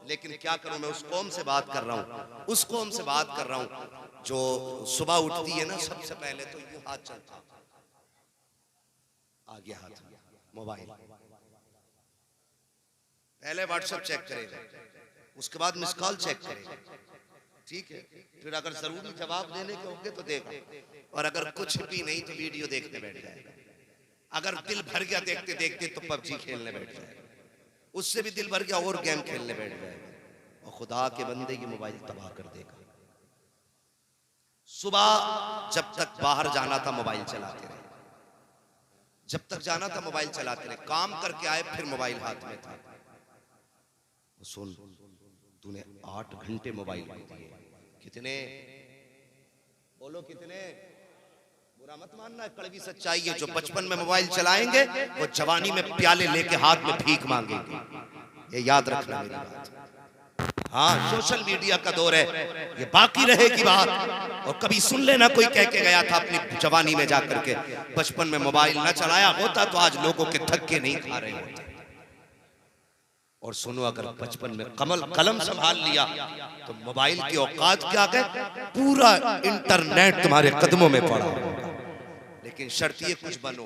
लेकिन क्या करूं, मैं उस कौम से बात कर रहा हूं, उस कौम से बात कर रहा हूं जो सुबह उठती है ना, सबसे पहले तो यूं हाथ चलता, आगे हाथ, मोबाइल, पहले व्हाट्सएप चेक करेगा, उसके बाद मिस कॉल चेक करेगा, ठीक है, फिर अगर जरूरी जवाब देने के होंगे तो देगा, और अगर कुछ भी नहीं तो वीडियो देखने बैठ जाएगा। अगर दिल भर गया देखते देखते तो पबजी खेलने बैठ जाएगा, उससे भी दिल भर गया और गेम खेलने बैठ जाएगा, और खुदा के बंदे की मोबाइल तबाह कर देगा। सुबह जब तक बाहर जाना था मोबाइल चलाते रहे, जब तक जाना था मोबाइल चलाते रहे, काम करके आए फिर मोबाइल हाथ में था। सुन, तूने 8 घंटे मोबाइल में दिए, कितने बोलो, कितने? बुरा मत मानना, कड़वी सच्चाई है। जो बचपन में मोबाइल चलाएंगे वो जवानी में प्याले लेके हाथ में भीख मांगेंगे, ये याद रखना मेरी बात। हाँ, सोशल मीडिया का दौर है, ये बाकी रहेगी बात। और कभी सुन लेना, कोई कह के गया था अपनी जवानी में जाकर के, बचपन में मोबाइल ना चलाया होता तो आज लोगों के धक्के नहीं खा रहे होते। और सुनो, अगर बचपन में कलम संभाल लिया तो मोबाइल की औकात क्या है, पूरा इंटरनेट तुम्हारे कदमों में पड़ा होगा। लेकिन शर्त ये कुछ बनो,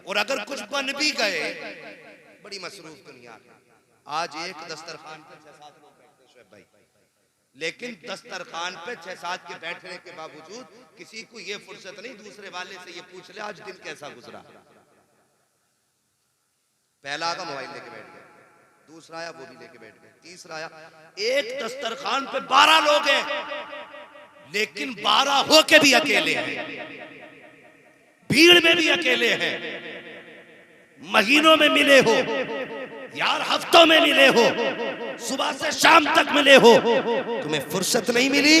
और अगर कुछ बन भी गए, बड़ी मसरूफ दुनिया है। आज एक दस्तरखान पे 6-7 लोग बैठते शोएब भाई, लेकिन दस्तरखान पे 6-7 के बैठने के बावजूद किसी को ये फुर्सत नहीं दूसरे वाले से ये पूछ ले आज दिन कैसा गुजरा। पहला आगा मोबाइल लेके बैठ गया, दूसरा आया वो भी लेके बैठ गए, तीसरा आया। एक दस्तरखान पे 12 लोग हैं, लेकिन 12 होके भी अकेले हैं, भीड़ में भी अकेले हैं। महीनों में मिले हो यार, हफ्तों में मिले हो, सुबह से शाम तक मिले हो, तुम्हें फुर्सत नहीं मिली,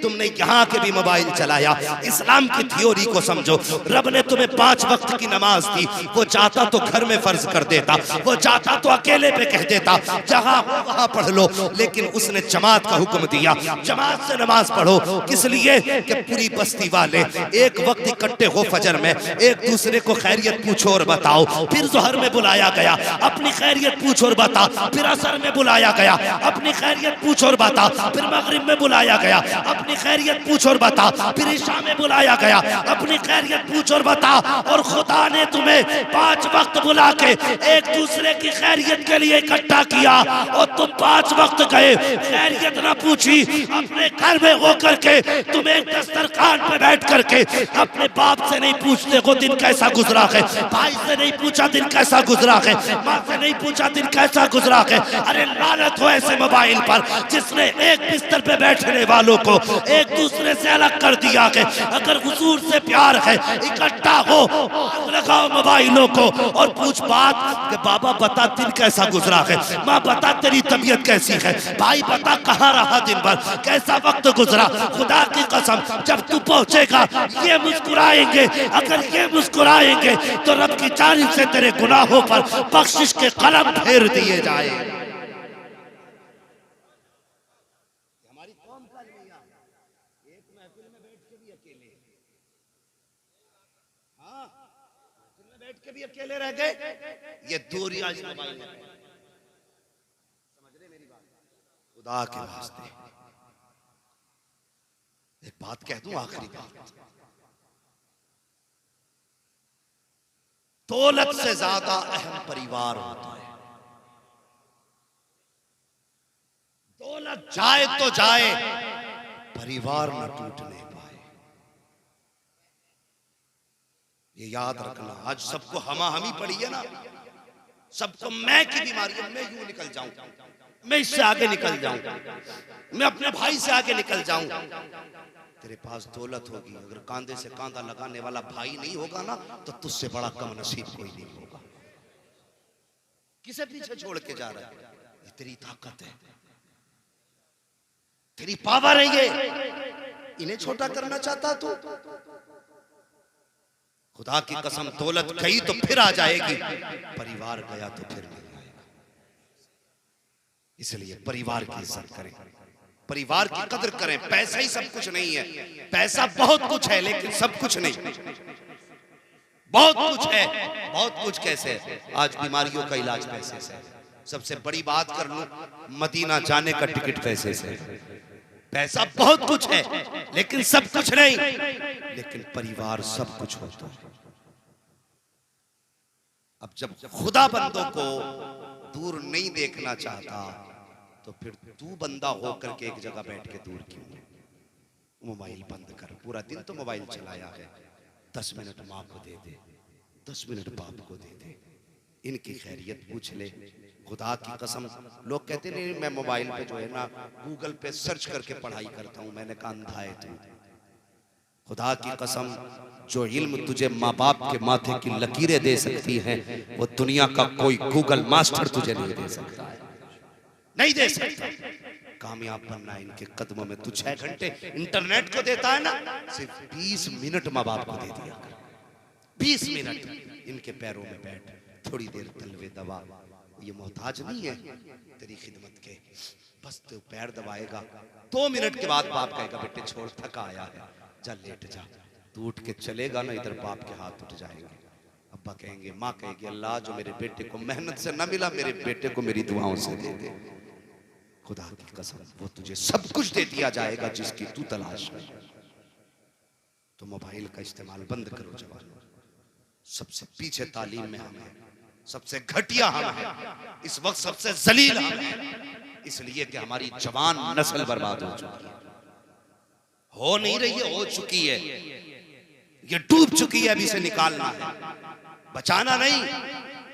तुमने यहाँ के भी मोबाइल चलाया। इस्लाम की थ्योरी को समझो, रब ने तुम्हें 5 वक्त की नमाज दी, वो चाहता तो घर में फर्ज कर देता, वो चाहता तो अकेले पे कह देता जहां हो वहां पढ़ लो, लेकिन उसने जमात का हुक्म दिया, जमात से नमाज पढ़ो। किस लिए? कि पूरी बस्ती वाले एक वक्त इकट्ठे हो फजर में, एक दूसरे को खैरियत पूछो और बताओ। फिर जोहर में बुलाया गया, अपनी खैरियत पूछो और बता। फिर असर में बुलाया गया, अपनी खैरियत पूछो और बता। फिर मगरिब में बुलाया गया, अपनी अपनी खैरियत पूछ और बता। फिर ईशा में बुलाया गया, अपनी खैरियत पूछ और बता। और खुदा ने तुम्हें 5 वक्त बुला के एक दूसरे की खैरियत के लिए इकट्ठा किया और तुम 5 वक्त गए, खैरियत ना पूछी। अपने घर में होकर के तुम एक दस्तरखान पे बैठ करके अपने बाप से नहीं पूछते को दिन कैसा गुजरा है, भाई से नहीं पूछा दिन कैसा गुजरा है, माँ से नहीं पूछा दिन कैसा गुजरा है। अरे लानत हो ऐसे मोबाइल पर जिसने एक बिस्तर पे बैठने वालों को एक दूसरे से अलग कर दिया है। अगर हुजूर से प्यार है, इकट्ठा हो, लगाओ मोबाइलों को और पूछ बात कि बाबा बता दिन कैसा गुजरा है, माँ बता तेरी तबीयत कैसी है, भाई बता कहाँ रहा दिन भर, कैसा वक्त गुजरा। खुदा की कसम जब तू पहुंचेगा ये मुस्कुराएंगे, अगर ये मुस्कुराएंगे तो रब की जानिब से तेरे गुनाहों पर बख्शिश के कलम फेर दिए जाए। हमारी कौम का मियां एक महफिल में बैठ के भी अकेले, हाँ महफिल में बैठ के भी अकेले रह गए। ये दूरी आज मोबाइल में, समझ रहे मेरी बात? खुदा के वास्ते एक बात कह दूं, आखिरी बात, दौलत से ज्यादा अहम परिवार होता है। दौलत जाए तो जाए, परिवार न टूटने पाए। ये याद रखना। आज सबको हमाहमी पड़ी है ना, सबको मैं की बीमारी है, मैं यूं निकल जाऊं, मैं इससे आगे निकल जाऊं, मैं अपने भाई से आगे निकल जाऊं। तेरे पास दौलत होगी, अगर कांधे से कांधा लगाने वाला भाई नहीं होगा ना तो तुझसे बड़ा कम नसीब कोई नहीं होगा। किसे पीछे छोड़ के जा रहा है? ये तेरी ताकत है, तेरी पावर है ये। इन्हें छोटा करना चाहता तू? खुदा की कसम दौलत गई तो फिर आ जाएगी, परिवार गया तो फिर नहीं आएगा। इसलिए परिवार की इज्जत करें, परिवार की कदर करें। पैसा ही सब कुछ नहीं है, पैसा बहुत कुछ है लेकिन सब कुछ नहीं। बहुत कुछ है, बहुत कुछ कैसे है? आज बीमारियों का इलाज पैसे से। सबसे बड़ी बात कर लूं, मदीना जाने का टिकट पैसे से। पैसा बहुत कुछ है लेकिन सब कुछ नहीं। लेकिन परिवार सब कुछ होता है। अब जब खुदा बंदों को दूर नहीं देखना चाहता तो फिर तू बंदा होकर के एक जगह बैठ के दूर क्यों? मोबाइल बंद कर। पूरा दिन तो मोबाइल चलाया है, 10 मिनट माँ को दे दे, 10 मिनट बाप को दे दे, इनकी खैरियत पूछ ले। खुदा की कसम, लोग कहते नहीं मैं मोबाइल पे जो है ना गूगल पे सर्च करके पढ़ाई करता हूं। मैंने कहा अंधा है तू। खुदा की कसम, जो इल्म तुझे माँ बाप के माथे की लकीरें दे सकती है वो दुनिया का कोई गूगल मास्टर तुझे नहीं दे सकता है, नहीं दे सकता। कामयाब बनना है इनके कदमों में। तू 6 घंटे इंटरनेट को देता है ना, सिर्फ 20 मिनट माँ बाप को दे दिया कर। 20 मिनट इनके पैरों में बैठ, थोड़ी देर तलवे दबा। ये मोहताज नहीं है तेरी खिदमत के, बस तू पैर दबाएगा, 2 मिनट के बाद बाप कहेगा बेटे छोड़, थका आया है, जा लेट जा। तू उठ के चलेगा ना, इधर बाप के हाथ उठ जाएंगे। अब्बा कहेंगे, माँ कहेगी अल्लाह जो मेरे बेटे को मेहनत से न मिला, मेरे बेटे को मेरी दुआओं से दे दे। खुदा की कसम वो तुझे सब कुछ दे दिया जाएगा जिसकी तू तलाश है। तो मोबाइल का इस्तेमाल बंद करो जवानों। सबसे पीछे तालीम में हम हैं, सबसे घटिया हम हैं, इस वक्त सबसे जलील हम हैं, इसलिए कि हमारी जवान नस्ल बर्बाद हो चुकी है। हो नहीं रही है, हो चुकी है, ये डूब चुकी है। अभी से निकालना है, बचाना नहीं,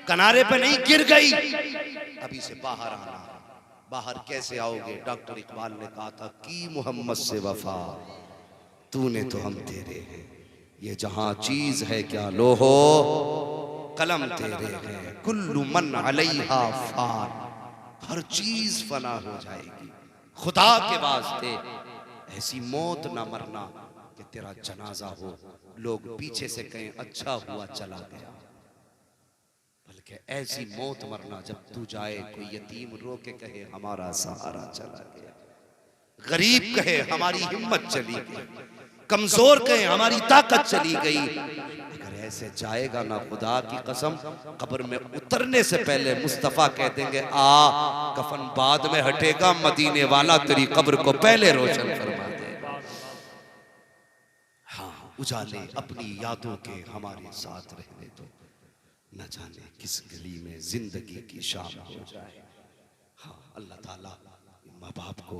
किनारे पे नहीं गिर गई, अभी से बाहर आना। बाहर कैसे आओगे? डॉक्टर इकबाल ने कहा था कि मोहम्मद से वफा तूने तो हम तेरे हैं, ये जहां चीज है क्या लो हो कलम तेरे हैं, कुल्लु मन अलैहा फान, हर चीज फना हो जाएगी। खुदा के वास्ते ऐसी मौत ना मरना कि तेरा जनाजा हो लोग पीछे से कहें अच्छा हुआ चला गया, बल्कि ऐसी मौत मरना जब तू जाए कोई यतीम रो के कहे हमारा सहारा चला गया, गरीब कहे हमारी हिम्मत चली गई, कमजोर कहे हमारी ताकत चली गई। अगर ऐसे जाएगा ना, खुदा की कसम कब्र में उतरने से पहले मुस्तफा कह देंगे आ कफन बाद में हटेगा, मदीने वाला तेरी कब्र को पहले रोशन फरमा दे। उजाले अपनी यादों के हमारे साथ रहने दो, न जाने किस गली में जिंदगी की शाम हो जाए। हाँ, अल्लाह ताला माँ बाप को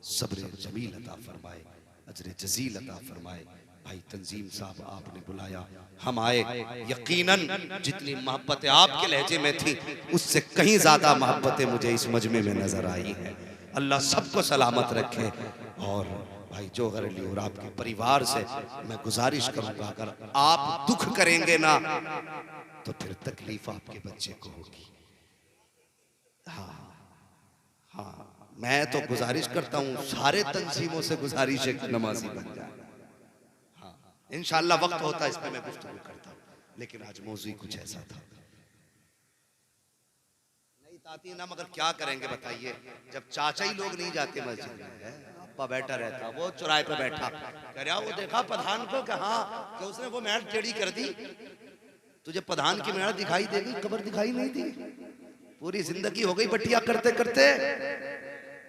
सब्र जमील अता फरमाए, अजर जजील अता फरमाए। भाई तंजीम साहब, आपने बुलाया, हम आए। यकीनन जितनी मोहब्बतें आपके लहजे में थी उससे कहीं ज्यादा मोहब्बतें मुझे इस मजमे में नजर आई हैं। अल्लाह सबको सलामत रखे। और भाई जोहर अली और आपके परिवार से मैं गुजारिश करूंगा, अगर आप दुख करेंगे ना तो फिर तकलीफ आपके बच्चे को होगी। हाँ हाँ, मैं तो गुजारिश करता हूँ, सारे तंजीमों से गुजारिश है कि नमाजी बन जाए। हाँ, इंशाअल्लाह वक्त होता है इस पे मैं गुफ्तगू करता हूँ, लेकिन आज मौजू कुछ ऐसा था। नहीं ताती ना, मगर क्या करेंगे बताइए, जब चाचा ही लोग नहीं जाते मस्जिद में, अब्बा बैठा रहता, वो चौराहे पे बैठा कह रहा, वो देखा प्रधान को कि हाँ कि उसने वो मैट टेढ़ी कर दी, तुझे प्रधान की मेहनत दिखाई देगी, कब्र दिखाई नहीं दी। पूरी जिंदगी हो गई बटिया करते करते,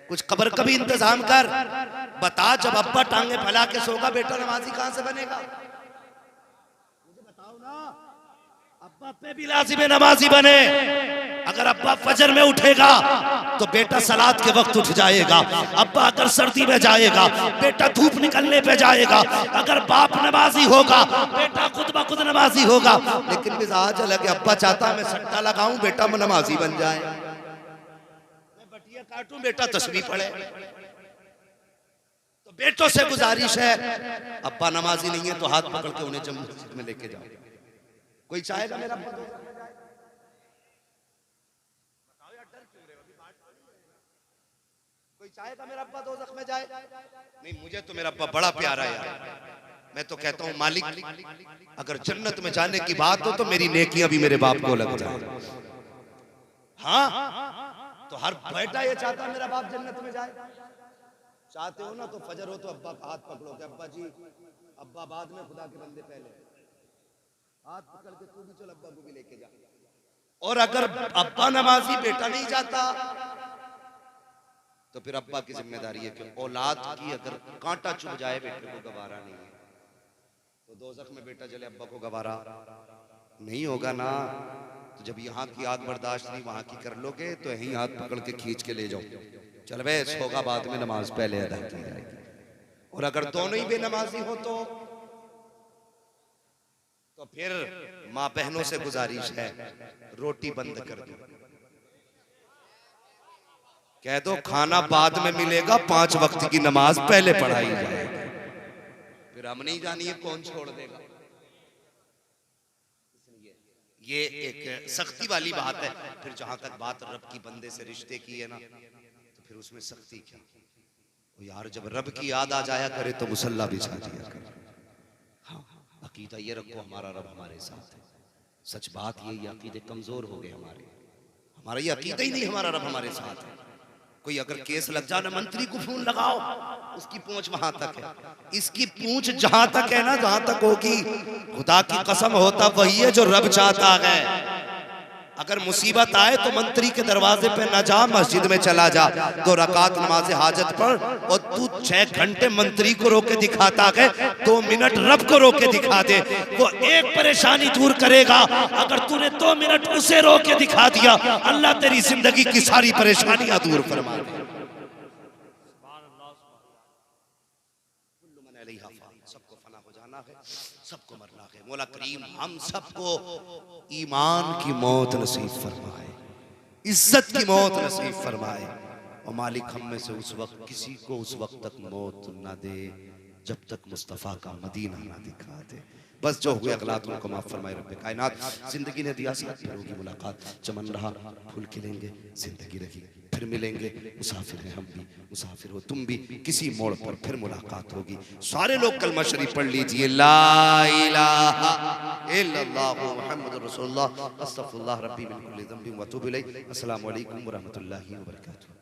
कुछ कब्र का भी इंतजाम कर। बता, जब अब्बा टांगे फैला के सोगा, बेटा नमाजी कहां से बनेगा? मुझे बताओ ना, अब्बा पे भी लाजिम है नमाजी बने। अगर अब्बा फजर में उठेगा तो बेटा सलात के वक्त उठ जाएगा। अब्बा अगर सर्दी में जाएगा, बेटा धूप निकलने पे जाएगा। अगर बाप नमाजी होगा, बेटा खुद ब खुद नमाजी होगा। लेकिन मिजाज अलग है, अब्बा चाहता मैं सट्टा लगाऊं, बेटा नमाजी बन जाए, मैं बटिया काटूं, बेटा तस्बीह पढ़े। तो बेटों से गुजारिश है, अब्बा नमाजी नहीं है तो हाथ पकड़ के उन्हें मस्जिद में लेके जाओ। कोई चाहेगा मेरा कोई चाहेगा मेरा अब्बा दोज़ख में जाए? नहीं, मुझे तो मेरा अब्बा बड़ा प्यारा है यार। मैं तो कहता हूँ मालिक, अगर जन्नत में जाने की बात हो तो मेरी नेकियां भी मेरे बाप को लग जाए। हाँ, तो हर बेटा ये चाहता मेरा बाप जन्नत में जाए। चाहते हो ना तो फजर हो तो अब्बा का हाथ पकड़ो कि अब्बा जी, अब्बा बाद में, खुदा के बंदे पहले, हाथ पकड़ के तू भी चल, अब्बा को भी लेके जा। और अगर अब्बा नमाजी बेटा नहीं जाता तो फिर अब्बा की जिम्मेदारी है कि औलाद की अगर कांटा चुभ जाए, बेटे को गवारा नहीं है, तो दोज़ख में बेटा जले, अब्बा को गवारा नहीं होगा ना। तो जब यहाँ की आग बर्दाश्त नहीं वहां की कर लोगे तो यही हाथ पकड़ के खींच के ले जाओ, चल बे सोगा, बाद में नमाज पहले अदा की जाएगी। और अगर दोनों ही बेनमाजी हो तो फिर माँ बहनों से गुजारिश है, रोटी बंद कर दो, कह दो खाना बाद में मिलेगा, 5 वक्त की नमाज पहले पढ़ाई जाएगी। फिर हम नहीं जानिए कौन छोड़ देगा। ये एक सख्ती वाली बात है। फिर जहां तक बात रब की बंदे से रिश्ते की है ना, तो फिर उसमें सख्ती क्या यार, जब रब की याद आ जाया करे तो मुसल्ला बिछा दिया करे। हाँ, अकीदा ये रखो हमारा रब हमारे साथ है। सच बात ये अकीदे कमजोर हो गए हमारा ये अकीदा ही नहीं हमारा रब हमारे साथ है। कोई अगर केस लग जाना, मंत्री को फोन लगाओ, उसकी पूंछ वहां तक है, इसकी पूंछ जहां तक है ना, जहां तक होगी, खुदा की कसम होता वही है जो रब चाहता है। अगर मुसीबत आए तो मंत्री के दरवाजे पे ना जा, मस्जिद में चला जा, 2 रकात नमाज हाजत पढ़, और तू 6 घंटे मंत्री को रोके दिखाता है, 2 मिनट रब को रोके दिखा दे, वो एक परेशानी दूर करेगा। अगर तूने 2 मिनट उसे रोके दिखा दिया, अल्लाह तेरी जिंदगी की सारी परेशानियां दूर फरमा दे। सबको फना हो जाना है, सबको मरना है। मौला करीम हम सबको ईमान की मौत नसीब फरमाए, इज्जत की मौत नसीब फरमाए। और मालिक हम में से उस वक्त किसी को उस वक्त तक मौत ना दे जब तक मुस्तफ़ा का मदीना ना दिखा दे। बस जो हुए अगलात उनको माफ फरमाए रब्बे कायनात। जिंदगी ने दिया सी, फिर होगी मुलाकात, चमन रहा फूल खिलेंगे, जिंदगी रही फिर मिलेंगे। मुसाफिर हैं हम भी, मुसाफिर हो तुम भी, किसी मोड़ पर फिर मुलाकात होगी। सारे लोग कलमा शरीफ पढ़ लीजिए, ला इलाहा इल्लल्लाहु मुहम्मदुर रसूलुल्लाह, अस्तगफिरुल्लाह रब्बी मिन कुल्ली ज़ंबिन व अतूबु इलैह। अस्सलामु अलैकुम व रहमतुल्लाहि व बरकातुहू।